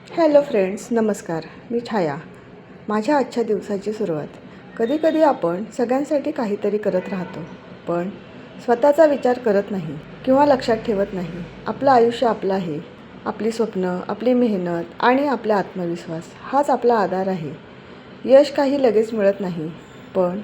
Hello friends, नमस्कार. मी छाया. माझ्या आजच्या दिवसाची सुरुवात. कधीकधी आपण सगळ्यांसाठी काहीतरी करत राहतो, पण स्वतःचा विचार करत नाही किंवा लक्षात ठेवत नाही. आपलं आयुष्य आपलं आहे. आपली स्वप्न, आपली मेहनत आणि आपला आत्मविश्वास हाच आपला आधार आहे. यश काही लगेच मिळत नाही, पण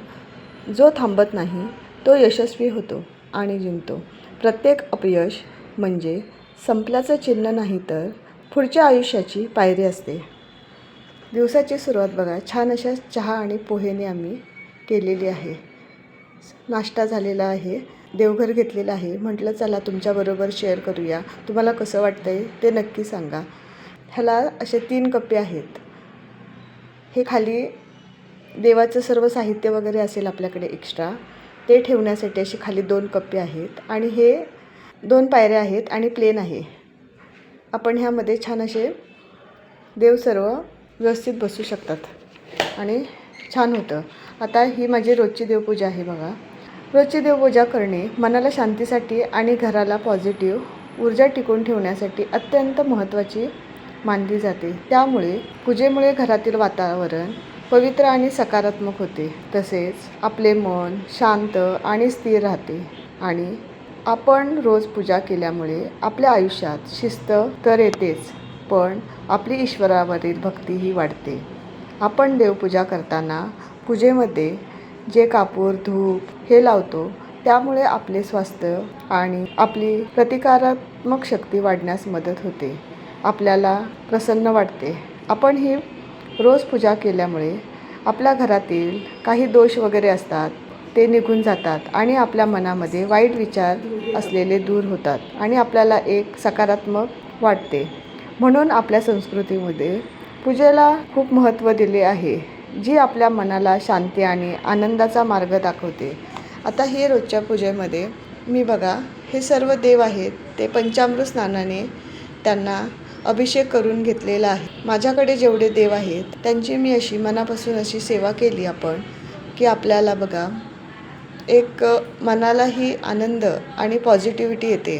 जो थांबत नाही तो यशस्वी होतो आणि जिंकतो. प्रत्येक अपयश म्हणजे संपल्याचं चिन्ह नाही, तर पुढच्या आयुष्याची पायरी असते. दिवसाची सुरुवात बघा, छान अशा चहा आणि पोहेने आम्ही केलेली आहे. नाश्ता झालेला आहे, देवघर घेतलेलं आहे. म्हटलं चला तुमच्याबरोबर शेअर करूया. तुम्हाला कसं वाटतं आहे ते नक्की सांगा. ह्याला असे 3 कप्पे आहेत. हे खाली देवाचं सर्व साहित्य वगैरे असेल आपल्याकडे एक्स्ट्रा, ते ठेवण्यासाठी असे खाली 2 कप्पे आहेत. आणि हे 2 पायऱ्या आहेत आणि प्लेन आहे. आपण ह्यामध्ये छान असे देव सर्व व्यवस्थित बसू शकतात आणि छान होतं. आता ही माझी रोजची देवपूजा आहे बघा. रोजची देवपूजा करणे मनाला शांतीसाठी आणि घराला पॉझिटिव्ह ऊर्जा टिकून ठेवण्यासाठी अत्यंत महत्त्वाची मानली जाते. त्यामुळे पूजेमुळे घरातील वातावरण पवित्र आणि सकारात्मक होते. तसेच आपले मन शांत आणि स्थिर राहते. आणि आपण रोज पूजा केल्यामुळे आपल्या आयुष्यात शिस्त तर येतेच, पण आपली ईश्वरावरील भक्तीही वाढते. आपण देवपूजा करताना पूजेमध्ये जे कापूर, धूप हे लावतो, त्यामुळे आपले स्वास्थ्य आणि आपली प्रतिकारात्मक शक्ती वाढण्यास मदत होते. आपल्याला प्रसन्न वाटते. आपण ही रोज पूजा केल्यामुळे आपल्या घरातील काही दोष वगैरे असतात ते निघून जातात आणि आपल्या मनामध्ये वाईट विचार असलेले दूर होतात आणि आपल्याला एक सकारात्मक वाटते. म्हणून आपल्या संस्कृतीमध्ये पूजेला खूप महत्त्व दिले आहे, जी आपल्या मनाला शांती आणि आनंदाचा मार्ग दाखवते. आता हे रोजच्या पूजेमध्ये मी बघा, हे सर्व देव आहेत ते पंचामृत स्नानाने त्यांना अभिषेक करून घेतलेला आहे. माझ्याकडे जेवढे देव आहेत त्यांची मी अशी मनापासून अशी सेवा केली आपण, की आपल्याला बघा एक मनालाही आनंद आणि पॉझिटिव्हिटी येते.